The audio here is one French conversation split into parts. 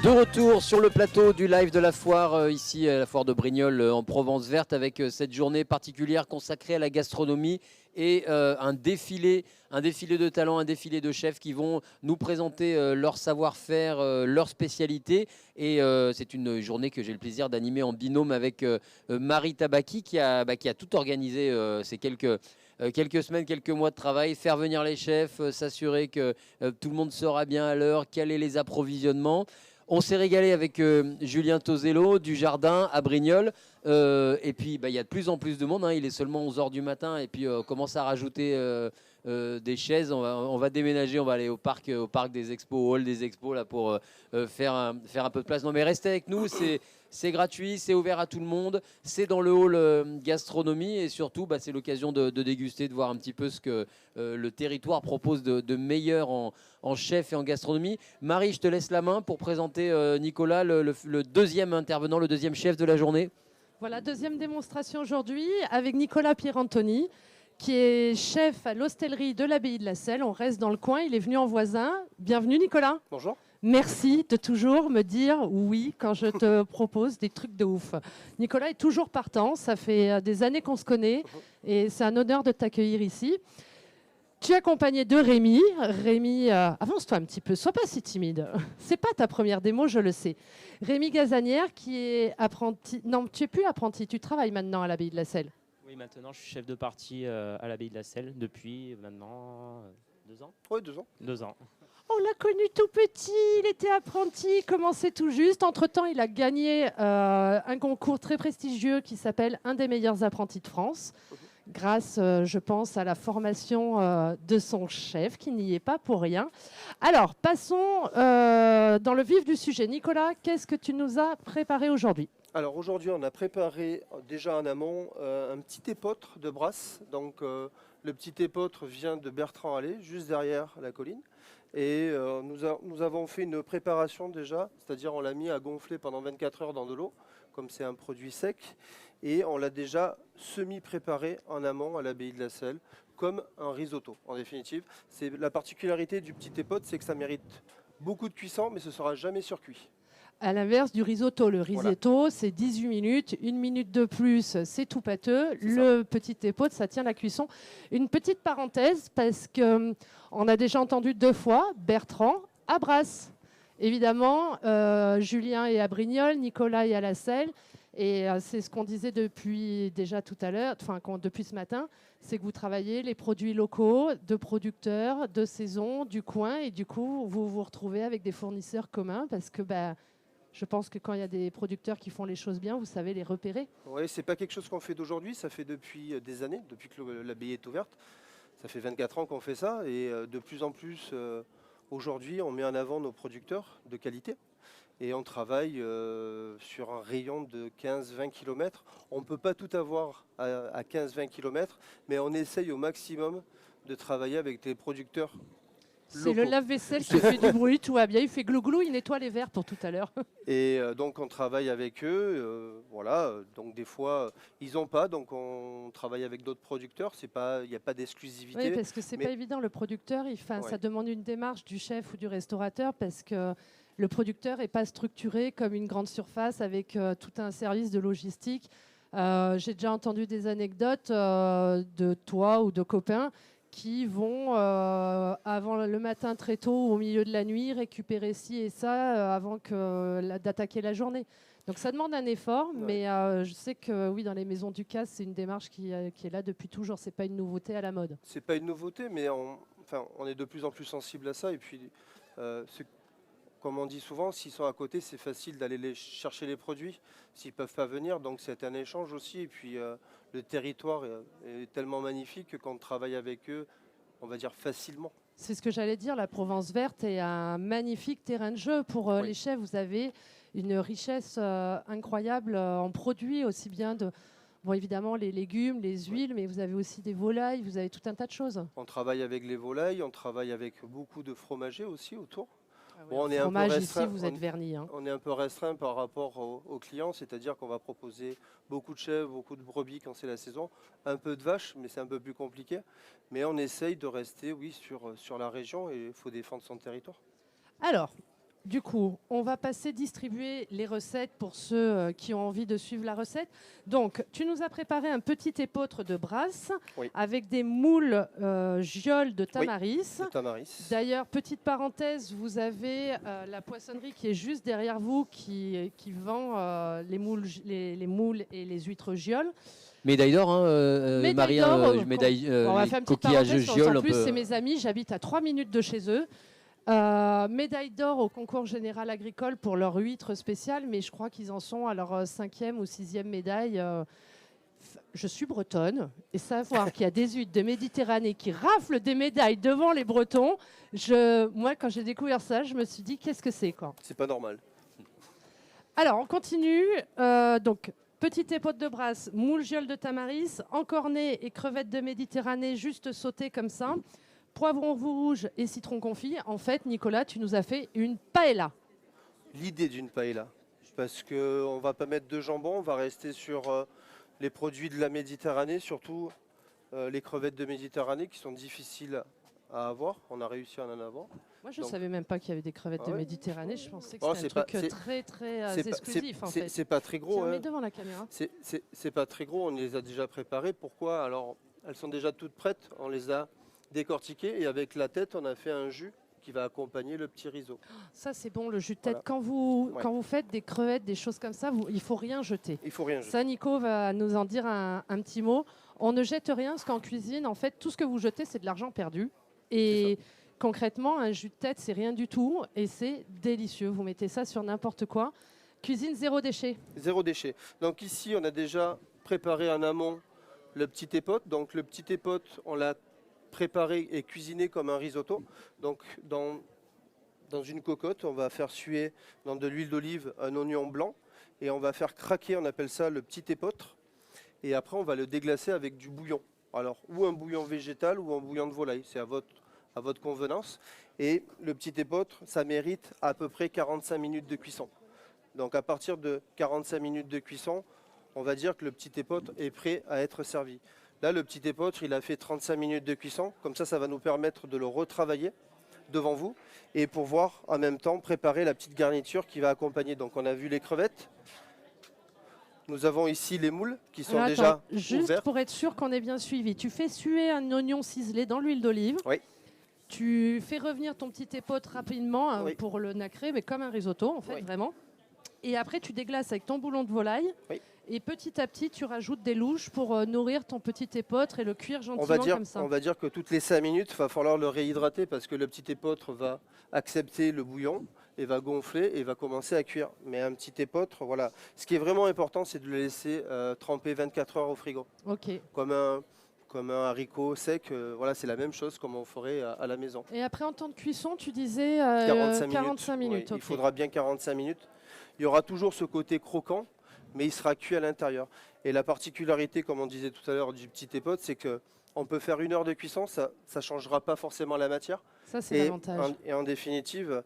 De retour sur le plateau du live de la foire, ici à la foire de Brignoles en Provence verte, avec cette journée particulière consacrée à la gastronomie et un défilé de talents, un défilé de chefs qui vont nous présenter leur savoir-faire, leur spécialité. Et c'est une journée que j'ai le plaisir d'animer en binôme avec Marie Tabaki qui a tout organisé ces quelques semaines, quelques mois de travail, faire venir les chefs, s'assurer que tout le monde sera bien à l'heure, caler les approvisionnements. On s'est régalé avec Julien Tosello du Jardin à Brignoles. Et puis, il y a de plus en plus de monde. Il est seulement 11h du matin. Et puis, on commence à rajouter des chaises. On va déménager. On va aller au parc des expos, au hall des expos, là, pour faire un peu de place. Non, mais restez avec nous. C'est gratuit, c'est ouvert à tout le monde. C'est dans le hall gastronomie. Et surtout, c'est l'occasion de déguster, de voir un petit peu ce que le territoire propose de meilleur en chef et en gastronomie. Marie, je te laisse la main pour présenter Nicolas, le deuxième intervenant, le deuxième chef de la journée. Voilà, deuxième démonstration aujourd'hui avec Nicolas Pierantoni, qui est chef à l'hostellerie de l'Abbaye de la Selle. On reste dans le coin, il est venu en voisin. Bienvenue Nicolas. Bonjour. Merci de toujours me dire oui quand je te propose des trucs de ouf. Nicolas est toujours partant, ça fait des années qu'on se connaît et c'est un honneur de t'accueillir ici. Tu es accompagné de Rémi. Rémi, avance-toi un petit peu, sois pas si timide. C'est pas ta première démo, je le sais. Rémi Gazanière, qui est apprenti. Non, tu es plus apprenti, tu travailles maintenant à l'Abbaye de la Selle. Oui, maintenant je suis chef de partie à l'Abbaye de la Selle depuis maintenant 2 ans. Oui, 2 ans. 2 ans. On l'a connu tout petit, il était apprenti, il commençait tout juste. Entre-temps, il a gagné un concours très prestigieux qui s'appelle Un des meilleurs apprentis de France. Grâce, je pense, à la formation de son chef, qui n'y est pas pour rien. Alors, passons dans le vif du sujet. Nicolas, qu'est-ce que tu nous as préparé aujourd'hui ? Alors aujourd'hui, on a préparé déjà en amont un petit épeautre de Brasse. Donc le petit épeautre vient de Bertrand-Hallé, juste derrière la colline. Et nous avons fait une préparation déjà, c'est-à-dire on l'a mis à gonfler pendant 24 heures dans de l'eau, comme c'est un produit sec. Et on l'a déjà semi-préparé en amont à l'Abbaye de la Selle, comme un risotto, en définitive. C'est la particularité du petit épeautre, c'est que ça mérite beaucoup de cuisson, mais ce ne sera jamais surcuit. À l'inverse du risotto. Le risotto, c'est 18 minutes. 1 minute de plus, c'est tout pâteux. Le petit épeautre, ça tient la cuisson. Une petite parenthèse, parce qu'on a déjà entendu 2 fois Bertrand à Brasse. Évidemment, Julien est à Brignoles, Nicolas est à la Selle. Et c'est ce qu'on disait depuis déjà tout à l'heure, depuis ce matin, c'est que vous travaillez les produits locaux de producteurs, de saison, du coin. Et du coup, vous vous retrouvez avec des fournisseurs communs parce que je pense que quand il y a des producteurs qui font les choses bien, vous savez les repérer. Oui, c'est pas quelque chose qu'on fait d'aujourd'hui, ça fait depuis des années, depuis que l'abbaye est ouverte. Ça fait 24 ans qu'on fait ça et de plus en plus, aujourd'hui, on met en avant nos producteurs de qualité. Et on travaille sur un rayon de 15-20 km. On ne peut pas tout avoir à 15-20 km, mais on essaye au maximum de travailler avec des producteurs. C'est le lave-vaisselle qui fait du bruit, tout va bien. Il fait glou-glou, il nettoie les verres pour tout à l'heure. Et donc on travaille avec eux, voilà. Donc des fois ils n'ont pas, donc on travaille avec d'autres producteurs. Il n'y a pas d'exclusivité. Oui, parce que c'est pas évident. Le producteur, ça demande une démarche du chef ou du restaurateur parce que le producteur n'est pas structuré comme une grande surface avec tout un service de logistique. J'ai déjà entendu des anecdotes de toi ou de copains qui vont avant le matin très tôt ou au milieu de la nuit récupérer ci et ça avant d'attaquer la journée. Donc ça demande un effort, mais je sais que oui, dans les maisons du CAS, c'est une démarche qui est là depuis toujours. C'est pas une nouveauté à la mode. C'est pas une nouveauté, mais on est de plus en plus sensible à ça. Et puis, comme on dit souvent, s'ils sont à côté, c'est facile d'aller chercher les produits. S'ils peuvent pas venir, donc c'est un échange aussi. Et puis le territoire est tellement magnifique qu'on travaille avec eux, on va dire facilement. C'est ce que j'allais dire. La Provence verte est un magnifique terrain de jeu pour les chefs. Vous avez une richesse incroyable en produits, aussi bien de... Bon, évidemment, les légumes, les huiles, mais vous avez aussi des volailles, vous avez tout un tas de choses. On travaille avec les volailles, on travaille avec beaucoup de fromagers aussi autour. On est fromage, un peu restreint, ici, vous êtes vernis. On est un peu restreint par rapport aux clients, c'est-à-dire qu'on va proposer beaucoup de chèvres, beaucoup de brebis quand c'est la saison, un peu de vaches, mais c'est un peu plus compliqué. Mais on essaye de rester, sur la région et il faut défendre son territoire. Alors, du coup, on va passer distribuer les recettes pour ceux qui ont envie de suivre la recette. Donc, tu nous as préparé un petit épeautre de brasse avec des moules gioles de tamaris. Oui, de tamaris. D'ailleurs, petite parenthèse, vous avez la poissonnerie qui est juste derrière vous qui vend les moules et les huîtres gioles. Médaille d'or, hein, Marie, on va faire une petite coquillage parenthèse, giole. en plus, c'est mes amis, j'habite à 3 minutes de chez eux. Médaille d'or au concours général agricole pour leur huître spéciale, mais je crois qu'ils en sont à leur 5e ou 6e médaille. Je suis bretonne, et savoir qu'il y a des huîtres de Méditerranée qui raflent des médailles devant les Bretons, moi, quand j'ai découvert ça, je me suis dit, qu'est-ce que c'est, quoi. C'est pas normal. Alors, on continue. Donc, petite épaule de brasse, moule gioles de tamaris, encornets et crevettes de Méditerranée juste sautées comme ça, poivron rouge et citron confit. En fait, Nicolas, tu nous as fait une paella. L'idée d'une paella, parce qu'on ne va pas mettre de jambon, on va rester sur les produits de la Méditerranée, surtout les crevettes de Méditerranée qui sont difficiles à avoir. On a réussi à en avoir. Moi, je ne savais même pas qu'il y avait des crevettes de Méditerranée. Je pensais que c'était un truc très exclusif. C'est pas très gros. Tiens, mets devant la caméra. C'est pas très gros. On les a déjà préparées. Pourquoi? Alors, elles sont déjà toutes prêtes. On les a décortiquées et avec la tête, on a fait un jus qui va accompagner le petit risotto. Ça, c'est bon, le jus de tête. Voilà. Quand vous faites des crevettes, des choses comme ça, il ne faut rien jeter. Il faut rien jeter. Ça, Nico va nous en dire un petit mot. On ne jette rien parce qu'en cuisine, en fait, tout ce que vous jetez, c'est de l'argent perdu. Et concrètement, un jus de tête, c'est rien du tout et c'est délicieux. Vous mettez ça sur n'importe quoi. Cuisine zéro déchet. Zéro déchet. Donc ici, on a déjà préparé en amont le petit épeautre. Donc le petit épeautre, on l'a préparé et cuisiné comme un risotto. Donc dans une cocotte, on va faire suer dans de l'huile d'olive un oignon blanc et on va faire craquer, on appelle ça le petit épeautre. Et après, on va le déglacer avec du bouillon. Alors, ou un bouillon végétal ou un bouillon de volaille, c'est à votre convenance. Et le petit épeautre, ça mérite à peu près 45 minutes de cuisson. Donc à partir de 45 minutes de cuisson, on va dire que le petit épeautre est prêt à être servi. Là, le petit épeautre, il a fait 35 minutes de cuisson. Comme ça va nous permettre de le retravailler devant vous. Et pour voir en même temps préparer la petite garniture qui va accompagner. Donc on a vu les crevettes. Nous avons ici les moules qui sont déjà juste ouverts. Pour être sûr qu'on est bien suivi, tu fais suer un oignon ciselé dans l'huile d'olive. Oui. Tu fais revenir ton petit épeautre rapidement pour le nacrer, mais comme un risotto en fait, vraiment. Et après, tu déglaces avec ton bouillon de volaille. Oui. Et petit à petit, tu rajoutes des louches pour nourrir ton petit épeautre et le cuire gentiment comme ça. On va dire que toutes les 5 minutes, il va falloir le réhydrater parce que le petit épeautre va accepter le bouillon et va gonfler et va commencer à cuire. Mais un petit épeautre, voilà. Ce qui est vraiment important, c'est de le laisser tremper 24 heures au frigo. Ok. Comme un haricot sec, voilà, c'est la même chose comme on ferait à la maison. Et après, en temps de cuisson, tu disais 45 minutes. Oui, okay. Il faudra bien 45 minutes. Il y aura toujours ce côté croquant, mais il sera cuit à l'intérieur. Et la particularité, comme on disait tout à l'heure, du petit épeautre, c'est qu'on peut faire 1 heure de cuisson, ça ne changera pas forcément la matière. Ça, c'est l'avantage. Et en définitive,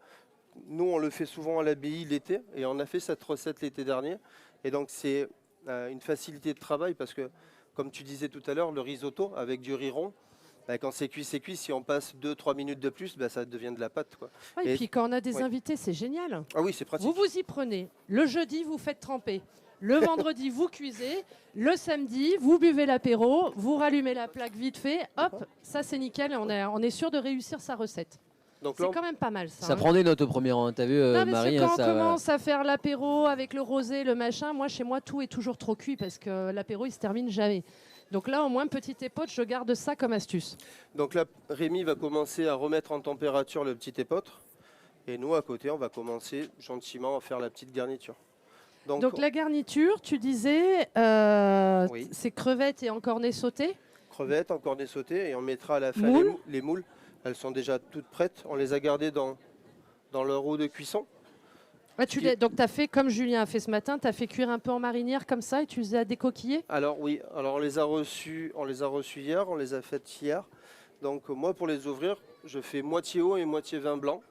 nous, on le fait souvent à l'abbaye l'été, et on a fait cette recette l'été dernier. Et donc, c'est une facilité de travail, parce que, comme tu disais tout à l'heure, le risotto avec du riz rond, quand c'est cuit, c'est cuit. Si on passe 2-3 minutes de plus, ça devient de la pâte, quoi. Ouais, et puis quand on a des invités, c'est génial. Ah oui, c'est pratique. Vous vous y prenez. Le jeudi, vous faites tremper. Le vendredi, vous cuisez. Le samedi, vous buvez l'apéro. Vous rallumez la plaque vite fait. Hop, ça c'est nickel. On est sûr de réussir sa recette. C'est quand même pas mal ça. Ça prend des notes au premier rang. T'as vu, Marie, quand on commence à faire l'apéro avec le rosé, le machin, moi chez moi tout est toujours trop cuit parce que l'apéro il se termine jamais. Donc là, au moins, petit épeautre, je garde ça comme astuce. Donc là, Rémi va commencer à remettre en température le petit épeautre. Et nous, à côté, on va commencer gentiment à faire la petite garniture. Donc la garniture, tu disais, c'est crevettes et encornets sautés. Crevettes, encornets sautés. Et on mettra à la fin les moules. Elles sont déjà toutes prêtes. On les a gardées dans leur eau de cuisson. Donc tu as fait, comme Julien a fait ce matin, tu as fait cuire un peu en marinière comme ça et tu les as décoquillés? Alors oui, on les a reçus hier, on les a faites hier. Donc moi pour les ouvrir, je fais moitié eau et moitié vin blanc.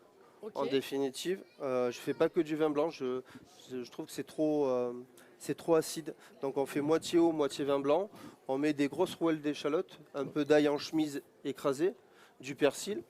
Okay. En définitive, je ne fais pas que du vin blanc, je trouve que c'est trop acide. Donc on fait moitié eau, moitié vin blanc. On met des grosses rouelles d'échalotes, un peu d'ail en chemise écrasé, du persil.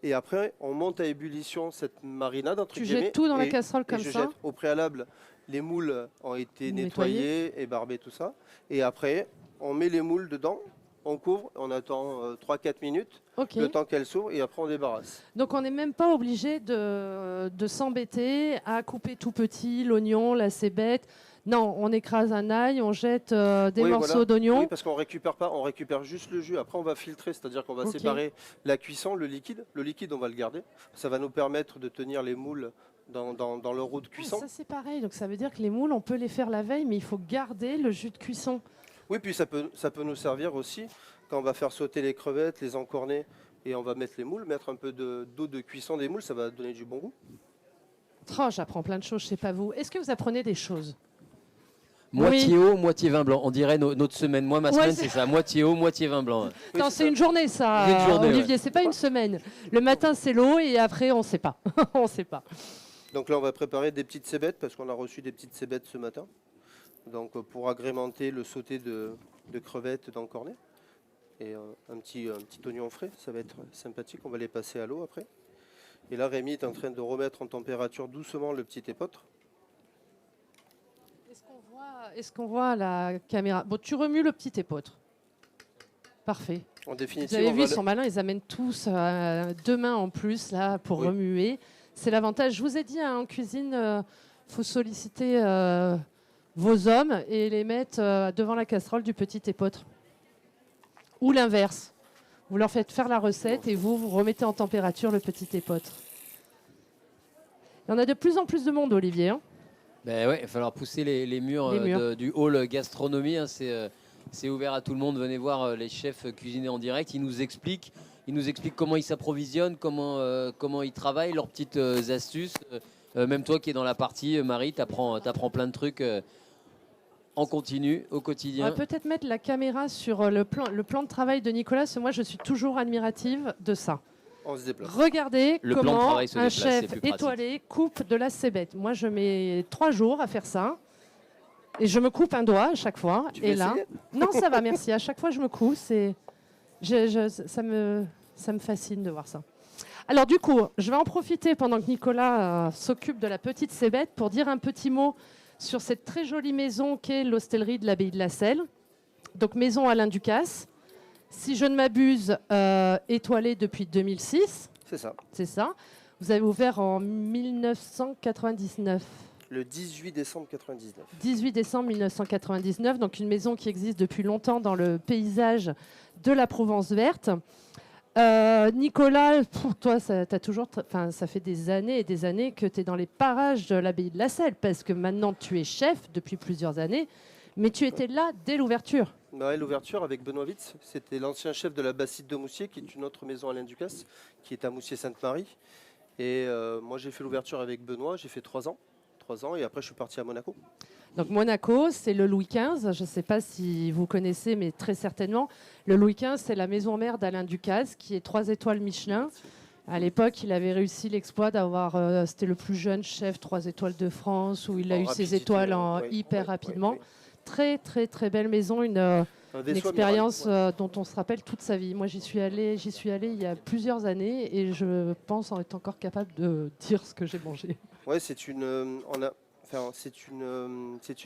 Et après, on monte à ébullition cette marinade, entre Tu guillemets. jettes tout dans la et- casserole et comme je ça. jette au préalable, les moules ont été Nettoyés. nettoyés et barbés, tout ça. Et après, on met les moules dedans, on couvre, on attend 3-4 minutes, Ok. le temps qu'elles s'ouvrent, et après on débarrasse. Donc on n'est même pas obligé de s'embêter à couper tout petit l'oignon, la cébette. Non, on écrase un ail, on jette des Oui, morceaux voilà. d'oignon. Oui, parce qu'on récupère pas, on récupère juste le jus. Après, on va filtrer, c'est-à-dire qu'on va Ok. séparer la cuisson, le liquide. Le liquide, on va le garder. Ça va nous permettre de tenir les moules dans leur eau de Ah, cuisson. ça c'est pareil, donc ça veut dire que les moules, on peut les faire la veille, mais il faut garder le jus de cuisson. Oui, puis ça peut nous servir aussi quand on va faire sauter les crevettes, les encorner, et on va mettre les moules, mettre un peu d'eau de cuisson des moules, ça va donner du bon goût. Oh, j'apprends plein de choses, je sais pas vous. Est-ce que vous apprenez des choses? Moitié eau, moitié vin blanc. On dirait notre semaine. Moi, ma Ouais, semaine, c'est- c'est ça. Moitié eau, moitié vin blanc. Oui, Non, c'est c'est ça. une journée ça, Une journée, Olivier, c'est pas une semaine. Le matin c'est l'eau et après on sait pas. On sait pas. Donc là, on va préparer des petites cébettes, parce qu'on a reçu des petites cébettes ce matin. Donc pour agrémenter le sauté de crevettes d'encornet. Et un petit oignon frais, ça va être sympathique. On va les passer à l'eau après. Et là, Rémi est en train de remettre en température doucement le petit épeautre. Est-ce qu'on voit la caméra? Bon, tu remues le petit épeautre. Parfait. En Vous définitive, avez on vu, va ils sont malins, ils amènent tous 2 mains en plus là pour Oui. remuer. C'est l'avantage. Je vous ai dit, hein, en cuisine, faut solliciter vos hommes et les mettre devant la casserole du petit épeautre. Ou l'inverse. Vous leur faites faire la recette et vous remettez en température le petit épeautre. Il y en a de plus en plus de monde, Olivier. Hein. Ben ouais, il va falloir pousser les murs, Les murs. du hall gastronomie. Hein. C'est ouvert à tout le monde. Venez voir les chefs cuisiner en direct. Ils nous expliquent comment ils s'approvisionnent, comment ils travaillent, leurs petites astuces. Même toi qui es dans la partie, Marie, t'apprends plein de trucs en continu, au On quotidien. va peut-être mettre la caméra sur le plan de travail de Nicolas, parce que moi je suis toujours admirative de ça. On se déplace. Regardez Le plan de comment travail se un déplace, c'est chef plus pratique. étoilé coupe de la cébette. Moi je mets 3 jours à faire ça. Et je me coupe un doigt à chaque fois. Tu veux Et là, essayer non, ça va, merci. À chaque fois, je me coupe. Ça me fascine de voir ça. Alors du coup, je vais en profiter pendant que Nicolas s'occupe de la petite cébette pour dire un petit mot sur cette très jolie maison qu'est l'hostellerie de l'abbaye de la Selle. Donc maison Alain Ducasse. Si je ne m'abuse, étoilée depuis 2006, C'est ça. c'est ça. Vous avez ouvert en 1999. Le 18 décembre 99. 18 décembre 1999, donc une maison qui existe depuis longtemps dans le paysage de la Provence verte. Nicolas, pour toi, ça fait des années et des années que tu es dans les parages de l'abbaye de la Selle, parce que maintenant tu es chef depuis plusieurs années, mais tu étais là dès l'ouverture. Ouais, l'ouverture avec Benoît Witz, c'était l'ancien chef de la Bastide de Moussier, qui est une autre maison Alain Ducasse, qui est à Moussier-Sainte-Marie. Et moi, j'ai fait l'ouverture avec Benoît, j'ai fait 3 ans. 3 ans, et après, je suis parti à Monaco. Donc Monaco, c'est le Louis XV. Je ne sais pas si vous connaissez, mais très certainement. Le Louis XV, c'est la maison mère d'Alain Ducasse, qui est 3 étoiles Michelin. À l'époque, il avait réussi l'exploit d'avoir, c'était le plus jeune chef 3 étoiles de France, où il a En eu ses rapidité, étoiles oui, hyper oui, rapidement. oui, Très, très, très belle maison, une Un vaisseau expérience amiral, ouais. dont on se rappelle toute sa vie. Moi, j'y suis allée il y a plusieurs années et je pense en être encore capable de dire ce que j'ai mangé. Ouais, c'est une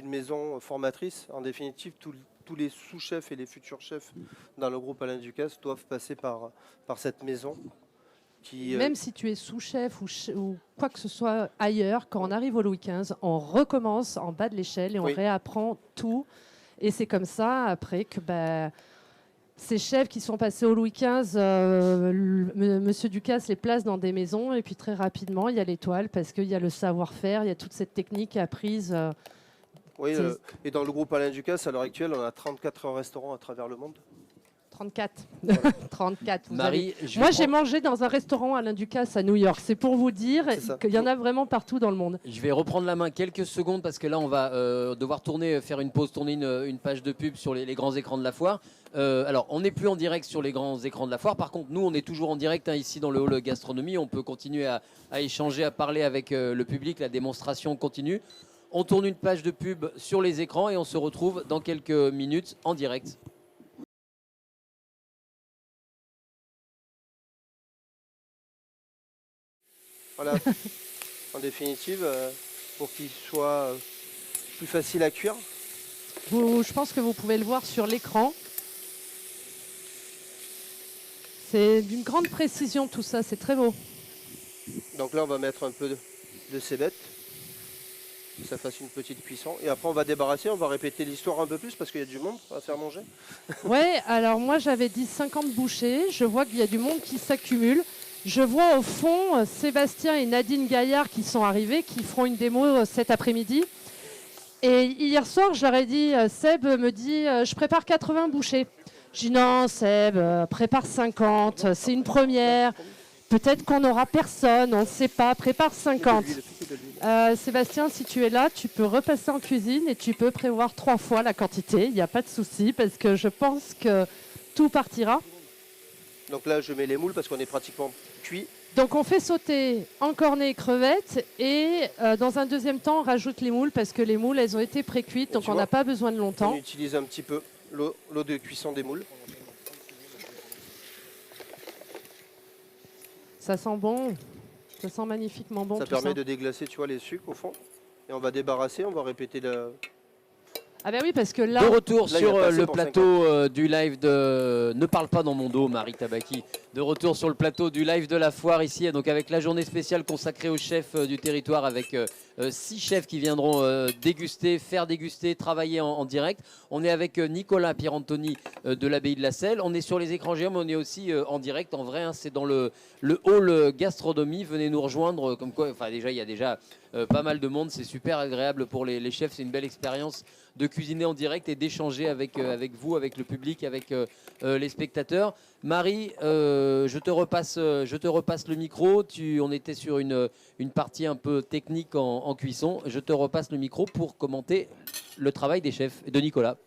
maison formatrice. En définitive, tous les sous-chefs et les futurs chefs dans le groupe Alain Ducasse doivent passer par cette maison. Même si tu es sous-chef ou quoi que ce soit ailleurs, quand on arrive au Louis XV, on recommence en bas de l'échelle et on Oui. réapprend tout. Et c'est comme ça, après, que ces chefs qui sont passés au Louis XV, Monsieur Ducasse les place dans des maisons. Et puis très rapidement, il y a l'étoile parce qu'il y a le savoir-faire, il y a toute cette technique apprise. Oui, c'est- et dans le groupe Alain Ducasse, à l'heure actuelle, on a 34 restaurants à travers le monde. 34. 34. vous avez- Marie, je Moi, vais j'ai mangé dans un restaurant Alain Ducasse à New York. C'est pour vous dire C'est ça. qu'il y en a vraiment partout dans le monde. Je vais reprendre la main quelques secondes parce que là, on va devoir faire une pause, tourner une page de pub sur les grands écrans de la foire. Alors, on n'est plus en direct sur les grands écrans de la foire. Par contre, nous, on est toujours en direct ici dans le hall gastronomie. On peut continuer à échanger, à parler avec le public. La démonstration continue. On tourne une page de pub sur les écrans et on se retrouve dans quelques minutes en direct. Voilà, en définitive, pour qu'il soit plus facile à cuire. Je pense que vous pouvez le voir sur l'écran. C'est d'une grande précision tout ça, c'est très beau. Donc là, on va mettre un peu de cébette, que ça fasse une petite cuisson. Et après, on va débarrasser, on va répéter l'histoire un peu plus parce qu'il y a du monde à faire manger. Ouais, alors moi j'avais dit 50 bouchées, je vois qu'il y a du monde qui s'accumule. Je vois au fond Sébastien et Nadine Gaillard qui sont arrivés, qui feront une démo cet après-midi. Et hier soir, je leur ai dit, Seb me dit, je prépare 80 bouchées. Je dis non, Seb, prépare 50, c'est une première. Peut-être qu'on n'aura personne, on ne sait pas, prépare 50. Sébastien, si tu es là, tu peux repasser en cuisine et tu peux prévoir 3 fois la quantité, il n'y a pas de souci, parce que je pense que tout partira. Donc là, je mets les moules parce qu'on est pratiquement cuit. Donc on fait sauter encornets et crevettes et dans un deuxième temps, on rajoute les moules parce que les moules, elles ont été pré-cuites, donc on n'a pas besoin de longtemps. On utilise un petit peu l'eau de cuisson des moules. Ça sent bon, ça sent magnifiquement bon. Ça permet de déglacer, tu vois, les sucres au fond. Et on va débarrasser, on va répéter le... Ah ben oui, parce que là... De retour Là, il y a sur pas assez le pour plateau du live de... Ne parle pas dans mon dos, Marie Tabaki. De retour sur le plateau du live de la foire ici, donc avec la journée spéciale consacrée aux chefs du territoire, avec 6 chefs qui viendront déguster, faire déguster, travailler en direct. On est avec Nicolas Pierantoni de l'Abbaye de la Selle. On est sur les écrans géants, mais on est aussi en direct, en vrai. Hein, c'est dans le hall gastronomie. Venez nous rejoindre. Comme quoi, enfin déjà, il y a déjà pas mal de monde. C'est super agréable pour les chefs. C'est une belle expérience de cuisiner en direct et d'échanger avec vous, avec le public, avec les spectateurs. Marie, je te repasse le micro. On était sur une partie un peu technique en cuisson. Je te repasse le micro pour commenter le travail des chefs de Nicolas.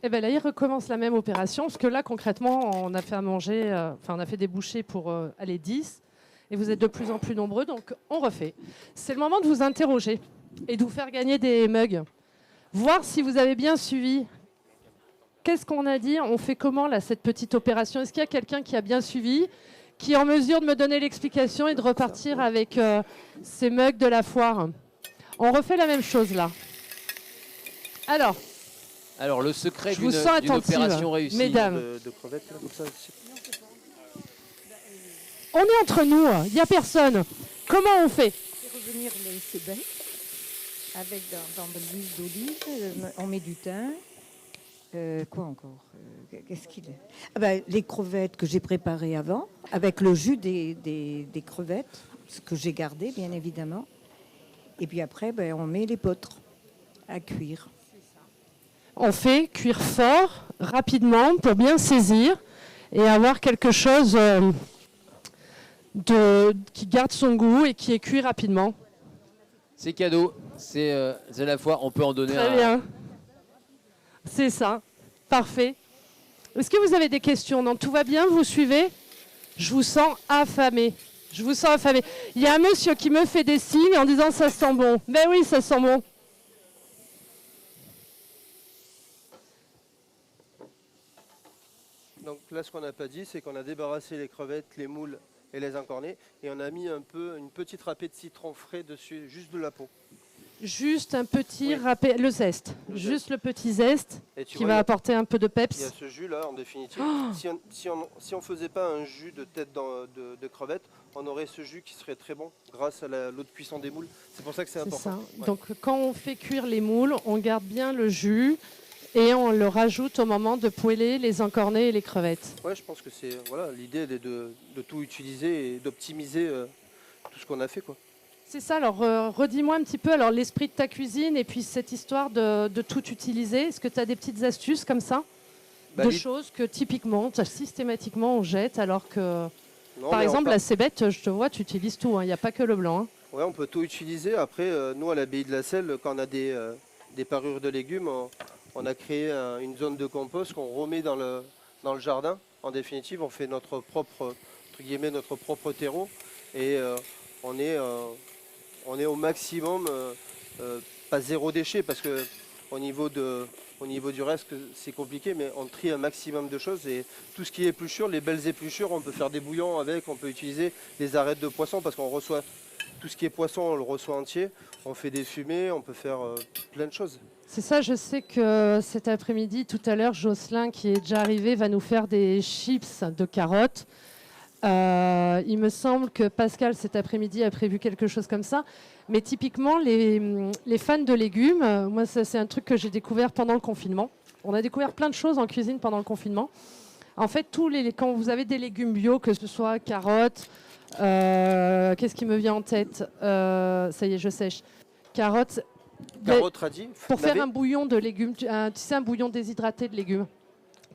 Eh ben là, il recommence la même opération, parce que là, concrètement, on a fait à manger, on a fait des bouchées pour aller 10, et vous êtes de plus en plus nombreux, donc on refait. C'est le moment de vous interroger et de vous faire gagner des mugs. Voir si vous avez bien suivi. Qu'est-ce qu'on a dit? On fait comment, là, cette petite opération? Est-ce qu'il y a quelqu'un qui a bien suivi, qui est en mesure de me donner l'explication et de repartir avec ces mugs de la foire? On refait la même chose, là. Alors, le secret je vous d'une sens attentive, opération réussie. mesdames. de crevettes, là, comme ça. On est entre nous, il n'y a personne. Comment on fait? Revenir les cébettes avec dans de l'huile d'olive, on met du thym. Quoi encore? Qu'est-ce qu'il est? Ah ben, les crevettes que j'ai préparées avant, avec le jus des crevettes, ce que j'ai gardé bien évidemment. Et puis après, ben, on met les l'épeautre à cuire. On fait cuire fort, rapidement, pour bien saisir et avoir quelque chose qui garde son goût et qui est cuit rapidement. C'est cadeau, c'est la foire, on peut en donner Très bien. C'est ça, parfait. Est-ce que vous avez des questions? Non, tout va bien, vous suivez? Je vous sens affamé. Je vous sens affamé. Il y a un monsieur qui me fait des signes en disant ça sent bon. Ben oui, ça sent bon. Donc là, ce qu'on n'a pas dit, c'est qu'on a débarrassé les crevettes, les moules et les encornets, et on a mis une petite râpée de citron frais dessus, juste de la peau. Juste un petit Oui. râpé, le zeste. Le Juste zeste. le petit zeste Et tu qui vois, va apporter un peu de il y a peps. ce jus-là, en définitive. Si on faisait pas un jus de tête de crevette, on aurait ce jus qui serait très bon grâce à l'eau de cuisson des moules. C'est pour ça que c'est C'est important. ça. Ouais. Donc quand on fait cuire les moules, on garde bien le jus et on le rajoute au moment de poêler les encornets et les crevettes. Ouais, je pense que c'est voilà, l'idée est de tout utiliser et d'optimiser tout ce qu'on a fait, quoi. C'est ça, alors redis-moi un petit peu alors l'esprit de ta cuisine et puis cette histoire de tout utiliser. Est-ce que tu as des petites astuces comme ça? Bah, De l'id- choses que typiquement, systématiquement on jette alors que, Non, par mais exemple, on la cébette, je te vois, tu utilises tout, il n'y a pas que le blanc. Hein. Ouais, on peut tout utiliser. Après, nous, à l'abbaye de la Selle, quand on a des parures de légumes, on a créé une zone de compost qu'on remet dans le jardin. En définitive, on fait notre propre, entre guillemets, notre propre terreau. Et on est au maximum, pas zéro déchet, parce que au niveau du reste, c'est compliqué, mais on trie un maximum de choses. Et tout ce qui est épluchure, les belles épluchures, on peut faire des bouillons avec, on peut utiliser les arêtes de poisson, parce qu'on reçoit tout ce qui est poisson, on le reçoit entier. On fait des fumées, on peut faire plein de choses. C'est ça, je sais que cet après-midi, tout à l'heure, Jocelyn, qui est déjà arrivé, va nous faire des chips de carottes. Il me semble que Pascal, cet après-midi, a prévu quelque chose comme ça. Mais typiquement, les fans de légumes, moi, ça, c'est un truc que j'ai découvert pendant le confinement. On a découvert plein de choses en cuisine pendant le confinement. En fait, quand vous avez des légumes bio, que ce soit carottes, qu'est-ce qui me vient en tête ça y est, je sèche. Carottes. Carottes radis. Pour faire un bouillon de légumes, tu sais, un bouillon déshydraté de légumes.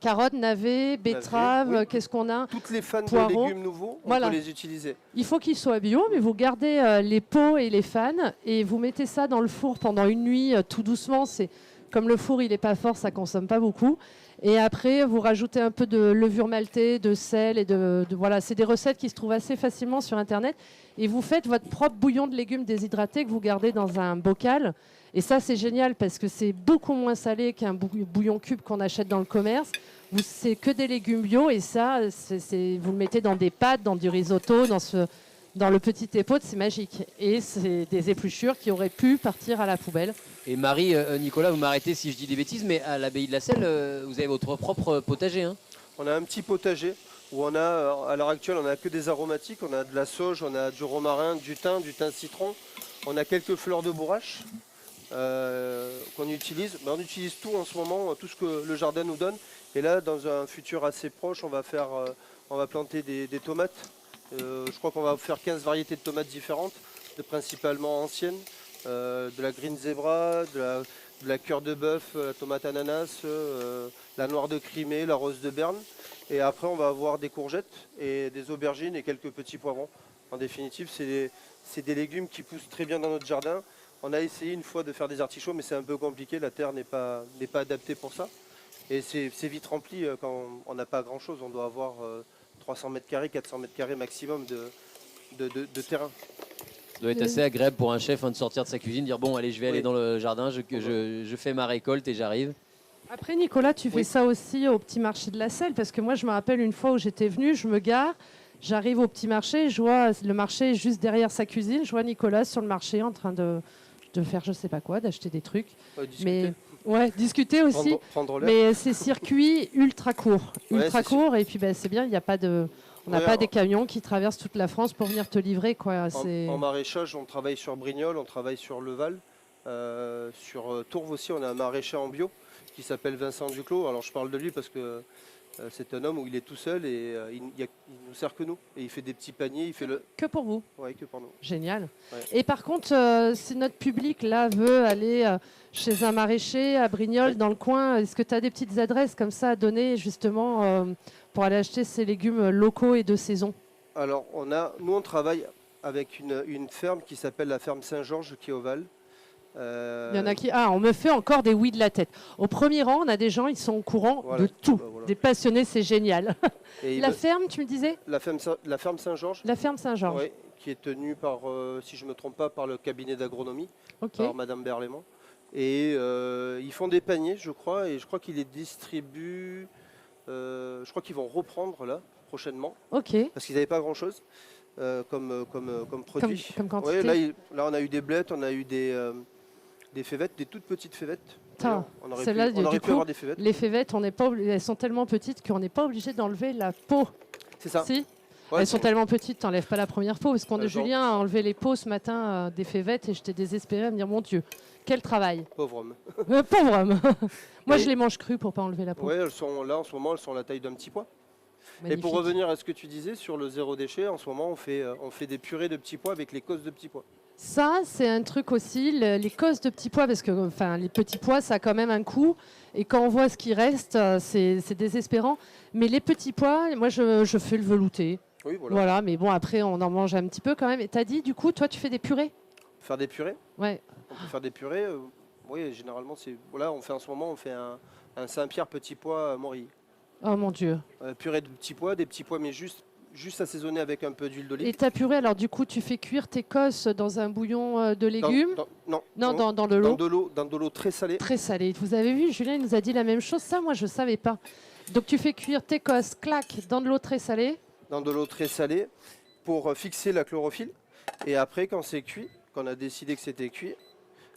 Carottes, navets, betteraves, oui. Qu'est-ce qu'on a? Toutes les fans Poireaux. de légumes nouveaux, on peut les utiliser. Il faut qu'ils soient bio, mais vous gardez les peaux et les fans et vous mettez ça dans le four pendant une nuit, tout doucement. C'est comme le four, il n'est pas fort, ça consomme pas beaucoup. Et après, vous rajoutez un peu de levure maltée, de sel et voilà. C'est des recettes qui se trouvent assez facilement sur Internet. Et vous faites votre propre bouillon de légumes déshydratés que vous gardez dans un bocal. Et ça, c'est génial parce que c'est beaucoup moins salé qu'un bouillon cube qu'on achète dans le commerce. C'est que des légumes bio et ça, vous le mettez dans des pâtes, dans du risotto, dans le petit épaule, c'est magique. Et c'est des épluchures qui auraient pu partir à la poubelle. Et Marie, Nicolas, vous m'arrêtez si je dis des bêtises, mais à l'abbaye de la Selle, vous avez votre propre potager. Hein. On a un petit potager où on a, à l'heure actuelle, on n'a que des aromatiques. On a de la sauge, on a du romarin, du thym citron. On a quelques fleurs de bourrache qu'on utilise. Mais on utilise tout en ce moment, tout ce que le jardin nous donne. Et là, dans un futur assez proche, on va planter des tomates. Je crois qu'on va faire 15 variétés de tomates différentes, principalement anciennes. De la green zebra, de la cœur de bœuf, la tomate ananas, la noire de Crimée, la rose de Berne. Et après, on va avoir des courgettes et des aubergines et quelques petits poivrons. En définitive, c'est des légumes qui poussent très bien dans notre jardin. On a essayé une fois de faire des artichauts, mais c'est un peu compliqué. La terre n'est pas adaptée pour ça. Et c'est vite rempli quand on n'a pas grand-chose. On doit avoir 300 mètres carrés, 400 mètres carrés maximum de terrain. Ça doit être assez agréable pour un chef de sortir de sa cuisine, dire bon allez je vais aller dans le jardin, je fais ma récolte et j'arrive. Après Nicolas, tu fais ça aussi au petit marché de la Selle, parce que moi je me rappelle une fois où j'étais venue, je me gare, j'arrive au petit marché, je vois le marché juste derrière sa cuisine, je vois Nicolas sur le marché en train de faire je sais pas quoi, d'acheter des trucs. Discuter. Mais discuter aussi. Prendre mais c'est circuit ultra court, et puis c'est bien, il n'y a pas de... On n'a pas des camions qui traversent toute la France pour venir te livrer. Quoi. En maraîchage, on travaille sur Brignoles, on travaille sur Leval. Sur Tourves aussi, on a un maraîcher en bio qui s'appelle Vincent Duclos. Alors je parle de lui parce que c'est un homme où il est tout seul et il nous sert que nous. Et il fait des petits paniers. Que pour vous. Oui, que pour nous. Génial. Ouais. Et par contre, si notre public là veut aller chez un maraîcher à Brignoles, dans le coin, est-ce que tu as des petites adresses comme ça à donner justement pour aller acheter ces légumes locaux et de saison? Alors, nous, on travaille avec une ferme qui s'appelle la ferme Saint-Georges, qui est au Val. Il y en a qui... Ah, on me fait encore des oui de la tête. Au premier rang, on a des gens, ils sont au courant de tout. Des passionnés, c'est génial. Et la ferme, tu me disais? La ferme Saint-Georges. La ferme Saint-Georges. Oui, qui est tenue par, si je ne me trompe pas, par le cabinet d'agronomie, par Madame Berlémont. Et ils font des paniers, je crois, et je crois qu'ils les distribuent... je crois qu'ils vont reprendre là prochainement, parce qu'ils n'avaient pas grand-chose comme produit. Comme quantité. Ouais, là, on a eu des blettes, on a eu des févettes, des toutes petites févettes. On aurait pu avoir des févettes. Les févettes, elles sont tellement petites qu'on n'est pas obligé d'enlever la peau. C'est ça. Si elles sont tellement petites, tu n'enlèves pas la première peau. Parce que Julien a enlevé les peaux ce matin des févettes et j'étais désespérée à me dire, mon Dieu, quel travail. Pauvre homme. Pauvre homme. Moi, je les mange crues pour ne pas enlever la peau. Oui, en ce moment, elles sont la taille d'un petit pois. Magnifique. Et pour revenir à ce que tu disais sur le zéro déchet, en ce moment, on fait des purées de petits pois avec les cosses de petits pois. Ça, c'est un truc aussi, les cosses de petits pois, parce que les petits pois, ça a quand même un coût. Et quand on voit ce qui reste, c'est désespérant. Mais les petits pois, moi, je fais le velouté. Oui, voilà. Mais bon, après, on en mange un petit peu quand même. Et tu as dit, du coup, toi, tu fais des purées? Faire des purées? Ouais. On peut faire des purées. Oui, généralement, on fait en ce moment, on fait un Saint-Pierre petit pois morille. Oh mon Dieu. Purée de petits pois, des petits pois, mais juste assaisonné avec un peu d'huile d'olive. Et ta purée, alors du coup, tu fais cuire tes cosses dans un bouillon de légumes? Dans de l'eau. Dans de l'eau très salée. Très salée. Vous avez vu, Julien il nous a dit la même chose. Ça, moi, je ne savais pas. Donc tu fais cuire tes cosses, clac, dans de l'eau très salée? Dans de l'eau très salée pour fixer la chlorophylle. Et après, quand c'est cuit, quand on a décidé que c'était cuit,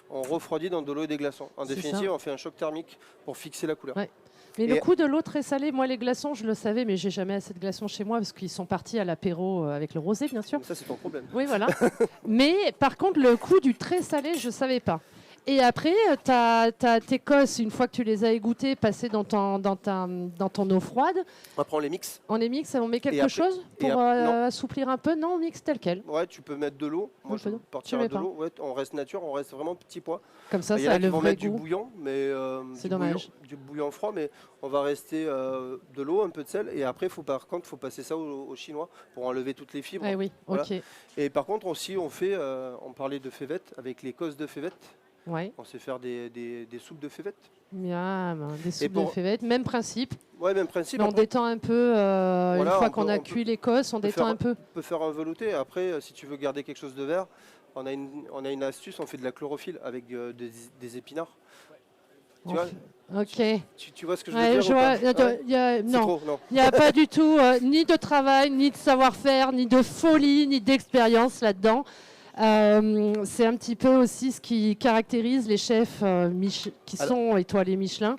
on refroidit dans de l'eau et des glaçons. En C'est définitive, ça. on fait un choc thermique pour fixer la couleur. Ouais. Mais Et- le coup de l'eau très salée, moi les glaçons, je le savais, mais j'ai jamais assez de glaçons chez moi parce qu'ils sont partis à l'apéro avec le rosé, bien sûr. Ça, c'est ton problème. Oui, voilà. Mais par contre, le coup du très salé, je ne savais pas. Et après, tu as tes cosses, une fois que tu les as égouttées, passées dans ton eau froide. Après, on les mixe. On les mixe, on met quelque après- chose et pour non. assouplir un peu. Non, on mixe tel quel. Ouais, tu peux mettre de l'eau. Moi, Un je peu vais d'eau. partir Tu à mets de pas. l'eau. Ouais, on reste nature, on reste vraiment petit pois. Comme ça, Il y ça en a a qui le vont vrai mettre du goût. bouillon, mais C'est dommage. du bouillon froid, mais on va rester de l'eau, un peu de sel, et après, par contre, faut passer ça au chinois pour enlever toutes les fibres. Ah oui, Voilà. ok. Et par contre, aussi, on parlait de févette avec les cosses de févette. Ouais. On sait faire des soupes de févette. Miam, des soupes pour- de févette, même principe. Ouais, même principe. Mais on Après, détend un peu, une Voilà, fois on qu'on peut- a on cuit l'Écosse, on peut détend faire- un peu. on peut faire un velouté. Après, si tu veux garder quelque chose de vert, on a une astuce, on fait de la chlorophylle avec des épinards. Tu vois, Ok. tu vois ce que je Ouais, veux je dire ou vois. pas Ouais. C'est Non, trop, non. il n'y a pas du tout ni de travail, ni de savoir-faire, ni de folie, ni d'expérience là-dedans. C'est un petit peu aussi ce qui caractérise les chefs qui sont étoilés Michelin.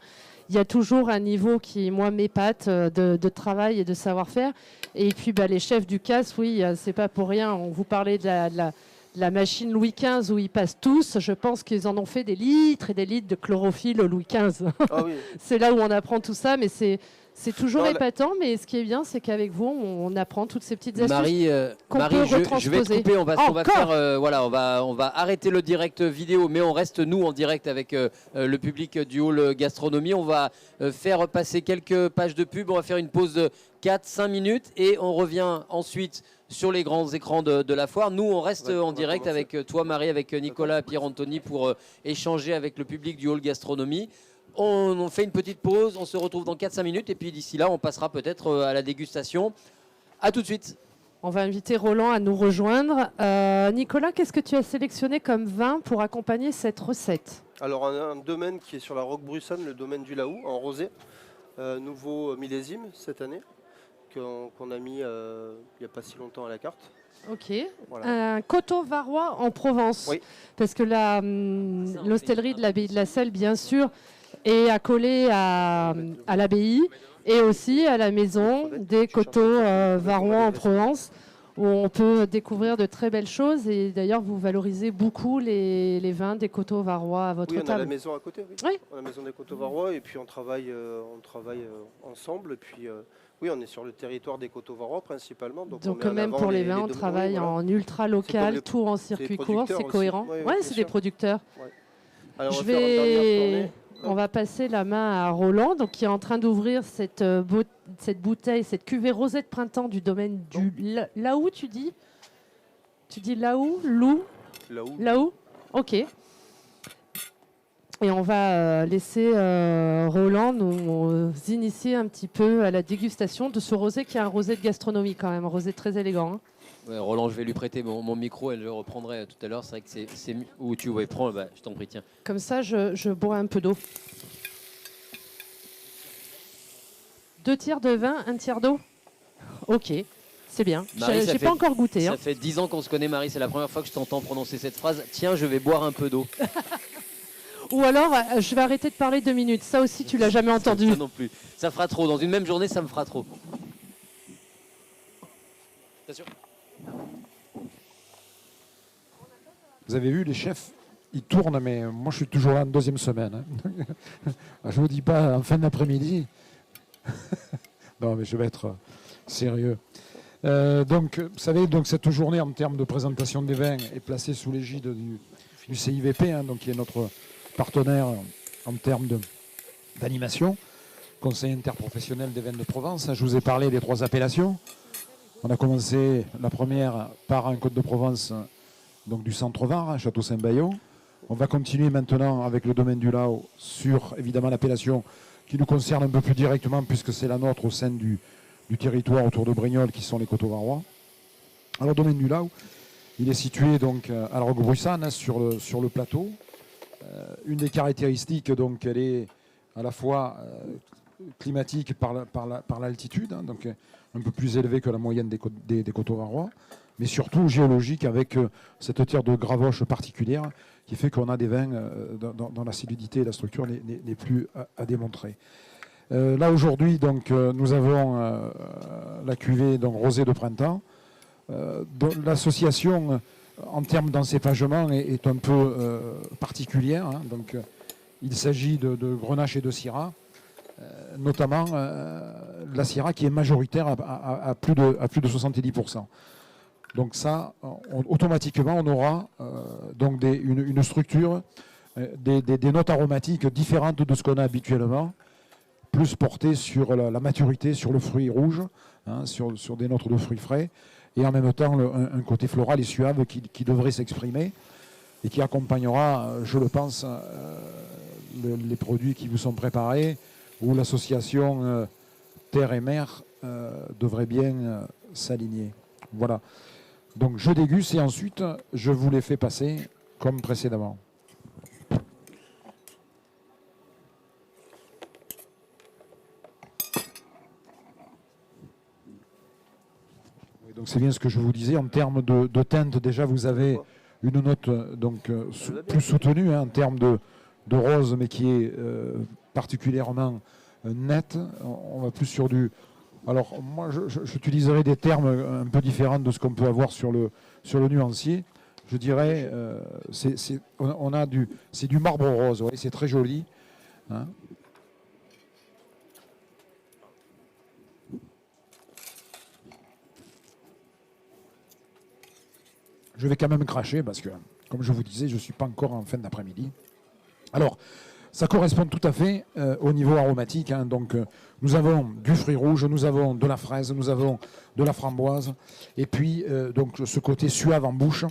Il y a toujours un niveau qui, moi, m'épate de travail et de savoir-faire. Et puis, bah, les chefs du CAS, oui, c'est pas pour rien. On vous parlait de la machine Louis XV où ils passent tous. Je pense qu'ils en ont fait des litres et des litres de chlorophylle au Louis XV. Ah oui. C'est là où on apprend tout ça, mais c'est toujours Non, épatant. Mais ce qui est bien, c'est qu'avec vous, on apprend toutes ces petites astuces. Marie, qu'on Marie, peut je vais te retransposer. couper. On va Encore faire, voilà, on va arrêter le direct vidéo, mais on reste nous en direct avec le public du hall gastronomie. On va faire passer quelques pages de pub. On va faire une pause de 4-5 minutes et on revient ensuite sur les grands écrans de la foire. Nous, on reste en direct avec toi, Marie, avec Nicolas, Pierre-Anthony pour échanger avec le public du hall gastronomie. On fait une petite pause, on se retrouve dans 4-5 minutes et puis d'ici là, on passera peut-être à la dégustation. A tout de suite. On va inviter Roland à nous rejoindre. Nicolas, qu'est-ce que tu as sélectionné comme vin pour accompagner cette recette? Alors, on a un domaine qui est sur la Roquebrussanne, le domaine du Lahoux, en rosé. Nouveau millésime cette année, qu'on a mis il n'y a pas si longtemps à la carte. Ok. Voilà. Un coteau varois en Provence. Oui. Parce que l'hostellerie de l'abbaye de la Selle, bien sûr, est accolée à l'abbaye et aussi à la maison des coteaux varois en Provence, où on peut découvrir de très belles choses. Et d'ailleurs, vous valorisez beaucoup les vins des coteaux varois à votre Oui, on a la table. maison à côté. Oui. Oui. On a la maison des Coteaux Varois et puis on travaille ensemble. Et puis, oui, on est sur le territoire des Coteaux Varois principalement. Donc on met en même avant pour les vins, on domaines. travaille Oui, voilà. en ultra comme local, les- tout en circuit court, producteurs c'est aussi. cohérent. Oui, oui, Ouais, bien c'est sûr. des producteurs. Alors, Je on va faire une dernière vais... tournée. On va passer la main à Roland, donc, qui est en train d'ouvrir cette bouteille, cette cuvée rosée de printemps du domaine du Lahoux, tu dis? Tu dis Lahoux, Loup, Là-haut. Lahoux? Ok. Et on va laisser Roland nous initier un petit peu à la dégustation de ce rosé qui est un rosé de gastronomie quand même, un rosé très élégant. Hein. Ouais, Roland, je vais lui prêter mon micro et je le reprendrai tout à l'heure. C'est vrai que c'est où tu veux prendre. Bah, je t'en prie, tiens. Comme ça, je bois un peu d'eau. 2 tiers de vin, 1 tiers d'eau. Ok, c'est bien. Marie, ça J'ai fait- pas encore goûté. Ça Hein. fait 10 ans qu'on se connaît, Marie. C'est la première fois que je t'entends prononcer cette phrase. Tiens, je vais boire un peu d'eau. Ou alors, je vais arrêter de parler 2 minutes. Ça aussi, tu l'as jamais entendu. Moi non plus. Ça fera trop. Dans une même journée, ça me fera trop. Attention. Vous avez vu, les chefs, ils tournent, mais moi je suis toujours là en 2e semaine. Hein. Je ne vous dis pas en fin d'après-midi. Non, mais je vais être sérieux. Donc, vous savez, donc, cette journée en termes de présentation des vins est placée sous l'égide du CIVP, hein, donc, qui est notre partenaire en termes d'animation, Conseil interprofessionnel des vins de Provence. Je vous ai parlé des 3 appellations. On a commencé la première par un Côte de Provence, donc du Centre-Var, Château Saint-Bayon. On va continuer maintenant avec le domaine du Lahoux sur évidemment l'appellation qui nous concerne un peu plus directement puisque c'est la nôtre au sein du territoire autour de Brignoles qui sont les Coteaux Varois. Alors le domaine du Lahoux, il est situé donc à la Roquebrussanne, hein, sur le plateau. Une des caractéristiques, donc, elle est à la fois climatique par l'altitude, hein, donc un peu plus élevée que la moyenne des Coteaux Varois. mais surtout géologique avec cette terre de gravoche particulière qui fait qu'on a des vins dont l'acidité et la structure n'est plus à démontrer. Là aujourd'hui, donc, nous avons la cuvée donc, rosée de printemps. L'association en termes d'encépagement est un peu particulière. Hein, donc, il s'agit de Grenache et de Syrah, notamment la Syrah qui est majoritaire à plus de 70%. Donc ça, automatiquement, on aura donc une structure, des notes aromatiques différentes de ce qu'on a habituellement, plus portées sur la maturité, sur le fruit rouge, hein, sur des notes de fruits frais, et en même temps un côté floral et suave qui devrait s'exprimer et qui accompagnera, je le pense, les produits qui vous sont préparés, où l'association terre et mer devrait bien s'aligner. Voilà. Donc je déguste et ensuite je vous les fais passer comme précédemment. Oui, donc c'est bien ce que je vous disais. En termes de teinte, déjà vous avez une note donc, plus soutenue hein, en termes de rose, mais qui est particulièrement nette. On va plus sur du... Alors, moi, j'utiliserai des termes un peu différents de ce qu'on peut avoir sur le nuancier. Je dirais, c'est du marbre rose, ouais, c'est très joli. Hein. Je vais quand même cracher parce que, comme je vous disais, je ne suis pas encore en fin d'après-midi. Alors, ça correspond tout à fait au niveau aromatique. Hein. Donc, nous avons du fruit rouge, nous avons de la fraise, nous avons de la framboise. Et puis, donc, ce côté suave en bouche,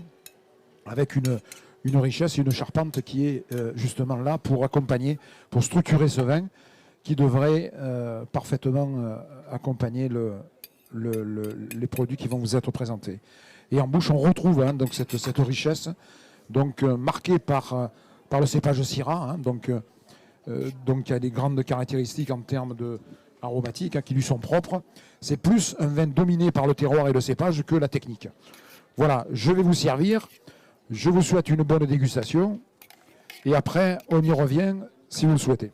avec une richesse et une charpente qui est justement là pour accompagner, pour structurer ce vin, qui devrait parfaitement accompagner les produits qui vont vous être présentés. Et en bouche, on retrouve hein, donc cette richesse donc, marquée par le cépage Syrah, hein, donc il y a des grandes caractéristiques en termes aromatiques hein, qui lui sont propres. C'est plus un vin dominé par le terroir et le cépage que la technique. Voilà, je vais vous servir. Je vous souhaite une bonne dégustation. Et après, on y revient si vous le souhaitez.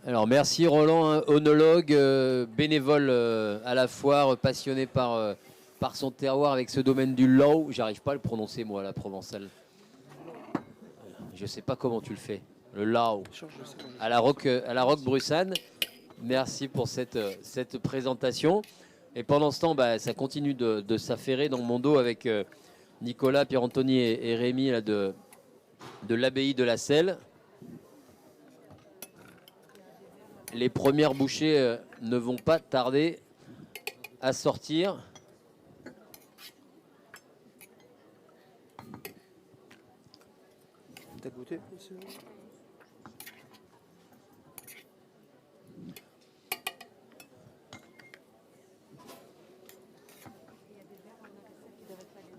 Alors merci Roland, onologue, bénévole à la foire, passionné par son terroir avec ce domaine du Lao. J'arrive pas à le prononcer moi, la provençale. Je sais pas comment tu le fais. Le Lao. À la Roque Brussanne. Merci pour cette présentation. Et pendant ce temps, bah, ça continue de s'affairer dans mon dos avec Nicolas, Pierre-Anthony et Rémi là, de l'abbaye de la Selle. Les premières bouchées ne vont pas tarder à sortir. T'as goûté monsieur ?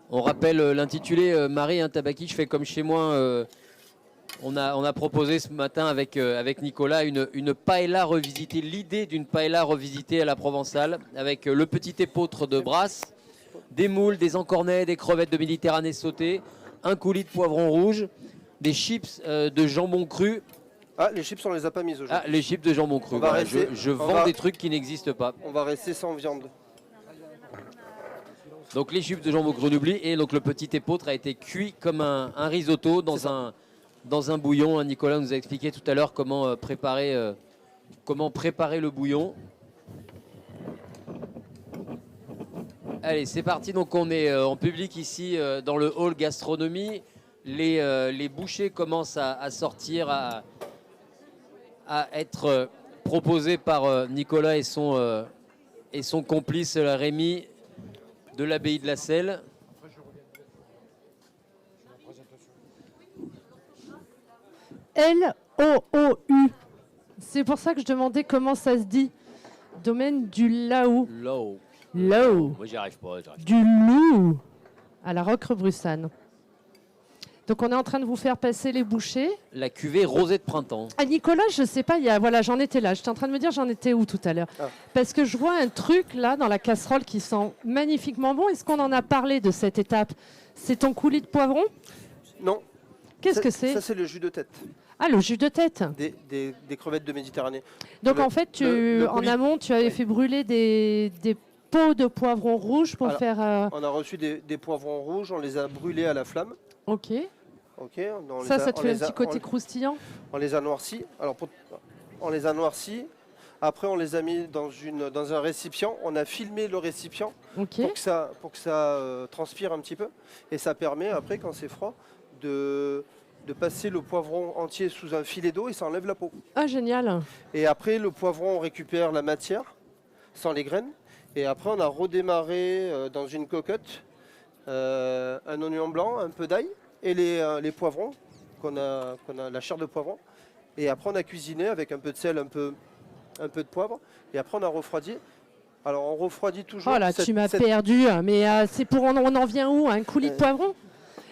On rappelle l'intitulé Marie, un tabaki, je fais comme chez moi. On a proposé ce matin avec Nicolas une paella revisitée, l'idée d'une paella revisitée à la provençale, avec le petit épeautre de Brasse, des moules, des encornets, des crevettes de Méditerranée sautées, un coulis de poivron rouge, des chips de jambon cru. Ah, les chips, on les a pas mises aujourd'hui. Ah, les chips de jambon cru. Voilà, je vends des trucs qui n'existent pas. On va rester sans viande. Donc les chips de jambon cru n'oublie, et donc le petit épeautre a été cuit comme un risotto dans un bouillon. Nicolas nous a expliqué tout à l'heure comment préparer le bouillon. Allez, c'est parti. Donc on est en public ici dans le hall gastronomie. Les bouchées commencent à sortir, à être proposées par Nicolas et son complice Rémi de l'abbaye de la Selle. L-O-O-U. C'est pour ça que je demandais comment ça se dit. Domaine du Lao. Lao. Lao. Moi, j'y arrive pas. Du loup à la Roque Brussanne. Donc on est en train de vous faire passer les bouchées. La cuvée rosée de printemps. Ah Nicolas, je sais pas, voilà, j'en étais là. J'étais en train de me dire j'en étais où tout à l'heure. Ah. Parce que je vois un truc là dans la casserole qui sent magnifiquement bon. Est-ce qu'on en a parlé de cette étape? C'est ton coulis de poivron? Non. Qu'est-ce que c'est? Ça, c'est le jus de tête Ah, le jus de tête. des crevettes de Méditerranée. Donc Le- en fait, le en coulis- amont, tu avais Oui. fait brûler des pots de poivron rouge pour Alors, faire... On a reçu des poivrons rouges, on les a brûlés à la flamme. Ok. Ok, on Ça, les a- ça te on fait un les a- petit côté on- croustillant? On les a noircis. On les a noircis. Après, on les a mis dans un récipient. On a filmé le récipient Ok. pour que ça transpire un petit peu. Et ça permet, après, quand c'est froid, de passer le poivron entier sous un filet d'eau et ça enlève la peau. Ah, génial. Et après, le poivron, on récupère la matière sans les graines. Et après, on a redémarré dans une cocotte un oignon blanc, un peu d'ail et les poivrons, qu'on a la chair de poivron. Et après, on a cuisiné avec un peu de sel, un peu de poivre. Et après, on a refroidi. Alors, on refroidit toujours. Oh là, tu m'as perdu. Mais c'est pour... On en vient où? Un coulis de poivron?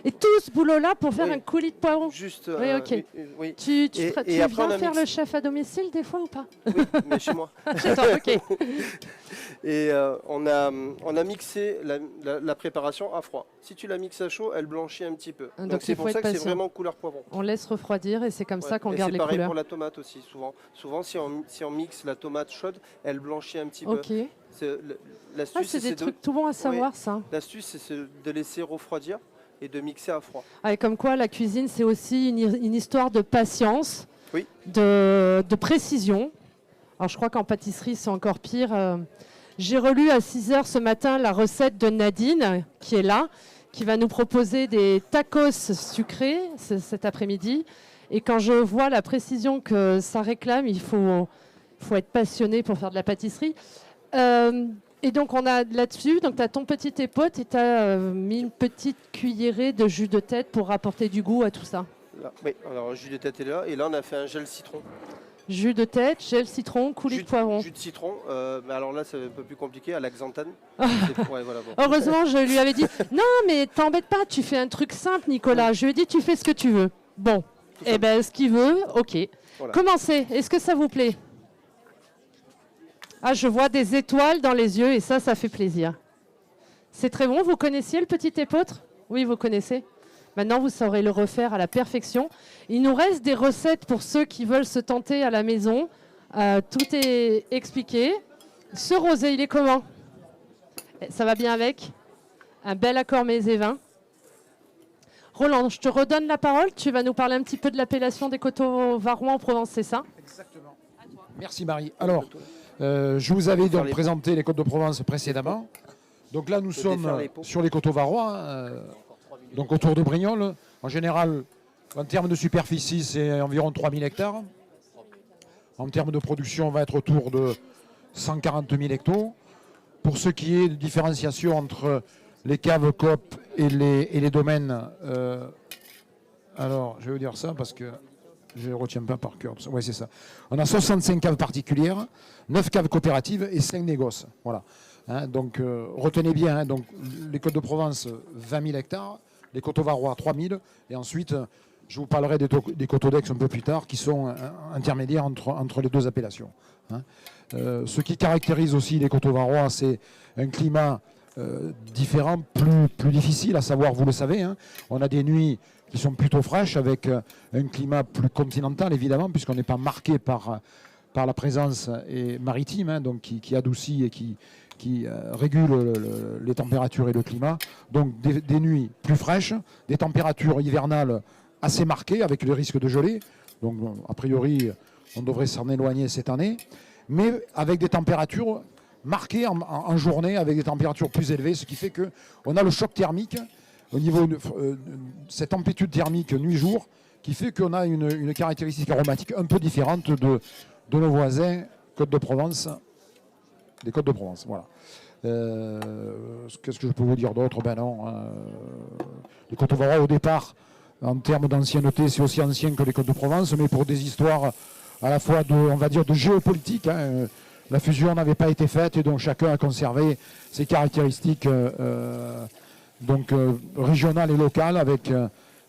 Et tout ce boulot-là pour faire Oui. un coulis de poivron? Juste. Oui, ok. Oui, Tu Et après, viens on a faire mixé. le chef à domicile des fois ou pas? oui, mais chez moi. Chez toi, ok. Et on a mixé la préparation à froid. Si tu la mixes à chaud, elle blanchit un petit peu. Donc, Donc il c'est faut pour ça être que c'est patient. vraiment couleur poivron. On laisse refroidir et c'est comme ça Ouais. qu'on Et garde c'est les pareil couleurs. pour la tomate aussi. Souvent si on mixe la tomate chaude, elle blanchit un petit peu. Ok. C'est- Ah, L'astuce, c'est des c'est trucs tout bons à savoir, ça. l'astuce, c'est de laisser refroidir et de mixer à froid. Ah, et comme quoi, la cuisine, c'est aussi une histoire de patience, Oui. de précision. Alors, je crois qu'en pâtisserie, c'est encore pire. J'ai relu à 6h ce matin la recette de Nadine, qui est là, qui va nous proposer des tacos sucrés cet après-midi. Et quand je vois la précision que ça réclame, il faut être passionné pour faire de la pâtisserie. Et donc, on a là-dessus, donc tu as ton petit épote et tu as mis une petite cuillerée de jus de tête pour apporter du goût à tout ça. Là, oui, alors jus de tête est là. Et là, on a fait un gel citron. Jus de tête, gel citron, coulis de poivron. Jus de citron. Mais alors là, c'est un peu plus compliqué, à l'axanthane. Ah. Ouais, voilà, bon. Heureusement, je lui avais dit non, mais t'embête pas, tu fais un truc simple, Nicolas. Je lui ai dit tu fais ce que tu veux. Bon, eh ben, ce qu'il veut, ok. Voilà. Commencez. Est-ce que ça vous plaît? Ah, je vois des étoiles dans les yeux et ça fait plaisir. C'est très bon. Vous connaissiez le petit épeautre? Oui, vous connaissez. Maintenant, vous saurez le refaire à la perfection. Il nous reste des recettes pour ceux qui veulent se tenter à la maison. Tout est expliqué. Ce rosé, il est comment? Ça va bien avec? Un bel accord mets et vins. Roland, je te redonne la parole. Tu vas nous parler un petit peu de l'appellation des coteaux varois en Provence, c'est ça? Exactement. Merci Marie. Alors, je vous avais donc les- présenté les côtes de Provence précédemment. Donc là, nous défaire sommes les pots. sur les coteaux varois, donc autour de Brignoles. En général, en termes de superficie, c'est environ 3000 hectares. En termes de production, on va être autour de 140 000 hectos. Pour ce qui est de différenciation entre les caves coop et les domaines, alors je vais vous dire ça parce que je ne retiens pas par cœur. Oui, c'est ça. On a 65 caves particulières, 9 caves coopératives et 5 négoces. Voilà. Hein, donc retenez bien, hein, donc, les Côtes de Provence, 20 000 hectares, les Coteaux Varois, 3 000. Et ensuite, je vous parlerai des Coteaux d'Aix un peu plus tard, qui sont intermédiaires entre les deux appellations. Hein. Ce qui caractérise aussi les Coteaux Varois, c'est un climat différent, plus difficile, à savoir, vous le savez, hein, on a des nuits qui sont plutôt fraîches, avec un climat plus continental, évidemment, puisqu'on n'est pas marqué par la présence maritime, hein, donc qui adoucit et qui régule les températures et le climat. Donc des nuits plus fraîches, des températures hivernales assez marquées, avec le risque de gelée. Donc a priori, on devrait s'en éloigner cette année, mais avec des températures marquées en journée, avec des températures plus élevées, ce qui fait qu'on a le choc thermique au niveau de cette amplitude thermique nuit-jour, qui fait qu'on a une caractéristique aromatique un peu différente de nos voisins Côtes de Provence, des Côtes de Provence. Voilà. Qu'est-ce que je peux vous dire d'autre? Ben non. Les Côtes de Varois, au départ, en termes d'ancienneté, c'est aussi ancien que les Côtes de Provence, mais pour des histoires à la fois de géopolitique. Hein, la fusion n'avait pas été faite et donc chacun a conservé ses caractéristiques régionales et locales avec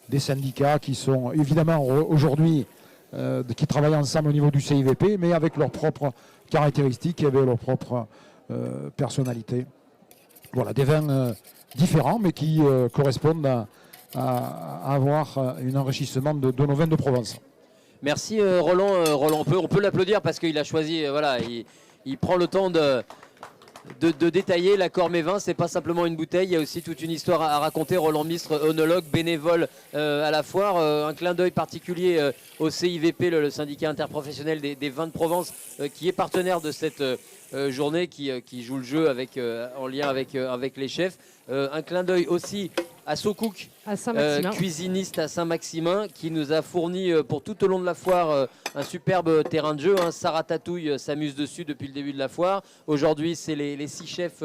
des syndicats qui sont évidemment aujourd'hui, qui travaillent ensemble au niveau du CIVP, mais avec leurs propres caractéristiques et avec leurs propres personnalités. Voilà, des vins différents, mais qui correspondent à avoir un enrichissement de nos vins de Provence. Merci Roland. Roland, on peut l'applaudir parce qu'il a choisi, voilà, il prend le temps de détailler l'accord Mévin. C'est pas simplement une bouteille, il y a aussi toute une histoire à raconter. Roland Mistre, œnologue, bénévole à la foire. Un clin d'œil particulier au CIVP, le syndicat interprofessionnel des vins de Provence, qui est partenaire de cette journée, qui joue le jeu en lien avec les chefs. Un clin d'œil aussi à Socouk, cuisiniste à Saint-Maximin, qui nous a fourni pour tout au long de la foire un superbe terrain de jeu. Sarah Tatouille s'amuse dessus depuis le début de la foire. Aujourd'hui, c'est les 6 chefs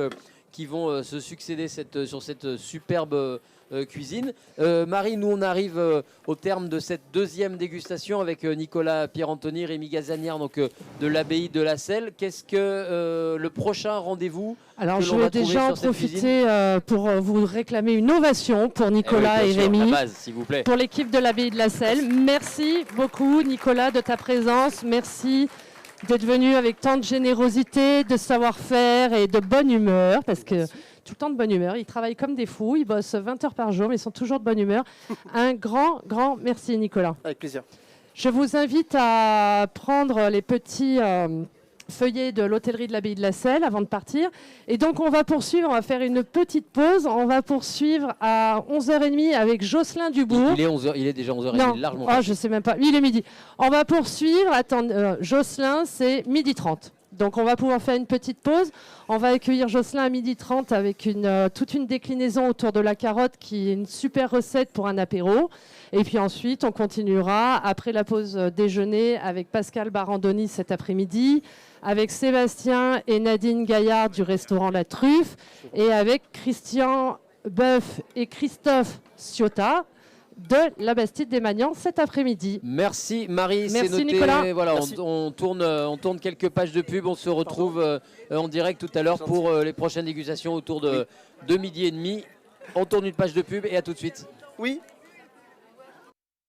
qui vont se succéder sur cette superbe cuisine. Marie, nous on arrive au terme de cette deuxième dégustation avec Nicolas Pierre-Antoni, Rémi Gazanière, donc de l'abbaye de la Selle. Qu'est-ce que le prochain rendez-vous? Alors je vais déjà en profiter pour vous réclamer une ovation pour Nicolas et Rémi, s'il vous plaît, pour l'équipe de l'abbaye de la Selle. Merci beaucoup Nicolas de ta présence, merci d'être venu avec tant de générosité, de savoir-faire et de bonne humeur, parce que tout le temps de bonne humeur. Ils travaillent comme des fous, ils bossent 20 heures par jour, mais ils sont toujours de bonne humeur. Un grand merci Nicolas. Avec plaisir. Je vous invite à prendre les petits feuillets de l'hôtellerie de l'abbaye de la Selle avant de partir. Et donc on va poursuivre, on va faire une petite pause. On va poursuivre à 11h30 avec Jocelyn Dubourg. Il est déjà 11h30, non, largement. Oh, je sais même pas. Il est midi. On va poursuivre. Jocelyn, c'est 12h30. Donc on va pouvoir faire une petite pause. On va accueillir Jocelyn à 12h30 avec toute une déclinaison autour de la carotte qui est une super recette pour un apéro. Et puis ensuite, on continuera après la pause déjeuner avec Pascal Barandoni cet après-midi, avec Sébastien et Nadine Gaillard du restaurant La Truffe et avec Christian Boeuf et Christophe Ciotat de la Bastide des Magnans cet après-midi. Merci Marie, c'est Merci noté. Nicolas. Voilà, on tourne quelques pages de pub. On se retrouve en direct tout à l'heure pour les prochaines dégustations autour de 12h30. On tourne une page de pub et à tout de suite. Oui.